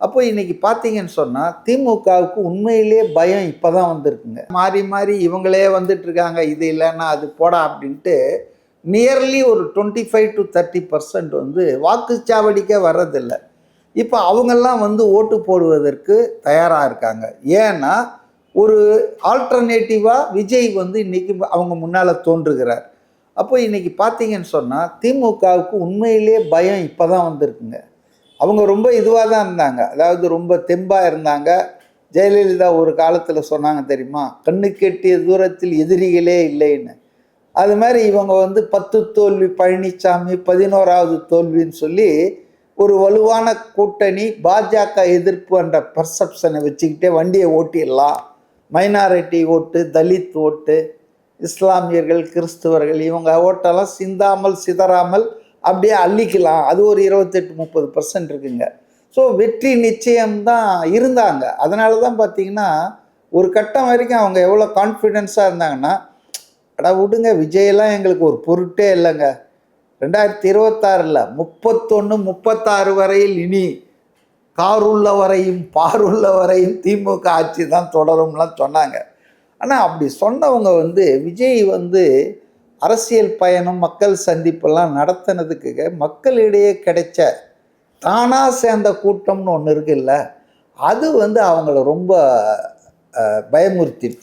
அப்போ இன்னைக்கு பார்த்தீங்கன்னு சொன்னால் திமுகவுக்கு உண்மையிலேயே பயம் இப்போ தான் வந்திருக்குங்க. மாறி மாறி இவங்களே வந்துட்டு இருக்காங்க, இது இல்லைன்னா அது போடா அப்படின்ட்டு நியர்லி ஒரு 25% to 30% வந்து வாக்குச்சாவடிக்கே வர்றதில்லை. இப்போ அவங்கெல்லாம் வந்து ஓட்டு போடுவதற்கு தயாராக இருக்காங்க. ஏன்னா ஒரு ஆல்டர்னேட்டிவாக விஜய் வந்து இன்னைக்கு அவங்க முன்னால் தோன்றுகிறார். அப்போ இன்னைக்கு பார்த்தீங்கன்னு சொன்னால் திமுகவுக்கு உண்மையிலேயே பயம் இப்போ தான் வந்திருக்குங்க. அவங்க ரொம்ப இதுவாக தான் இருந்தாங்க, அதாவது ரொம்ப தெம்பாக இருந்தாங்க. ஜெயலலிதா ஒரு காலத்தில் சொன்னாங்க தெரியுமா, கண்ணுக்கு எட்டிய தூரத்தில் எதிரிகளே இல்லைன்னு. அது மாதிரி இவங்க வந்து 10 தோல்வி பழனிசாமி, 11வது தோல்வின்னு சொல்லி ஒரு வலுவான கூட்டணி பாஜக எதிர்ப்பு என்ற பர்செப்ஷனை வச்சுக்கிட்டே வண்டியை ஓட்டிடலாம். மைனாரிட்டி ஓட்டு, தலித் ஓட்டு, இஸ்லாமியர்கள், கிறிஸ்துவர்கள் இவங்க ஓட்டெல்லாம் சிந்தாமல் சிதறாமல் அப்படியே அள்ளிக்கலாம். அது ஒரு 28-30% இருக்குங்க. ஸோ வெற்றி நிச்சயம்தான் இருந்தாங்க. அதனால தான் பார்த்தீங்கன்னா ஒரு கட்டம் வரைக்கும் அவங்க எவ்வளோ கான்ஃபிடென்ஸாக இருந்தாங்கன்னா, அடா விடுங்க விஜயெல்லாம் எங்களுக்கு ஒரு பொருட்டே இல்லைங்க, 2026 31, 36 வரையில் இனி காருள்ள வரையும் பாருள்ள வரையும் திமுக ஆட்சி தான் தொடரும்லாம் சொன்னாங்க. ஆனால் அப்படி சொன்னவங்க வந்து விஜய் வந்து அரசியல் பயணம் மக்கள் சந்திப்பெல்லாம் நடத்தினதுக்கு மக்களிடையே கிடைச்ச தானாக சேர்ந்த கூட்டம்னு ஒன்று இருக்குல்ல, அது வந்து அவங்கள ரொம்ப பயமுறுத்திடுச்சு.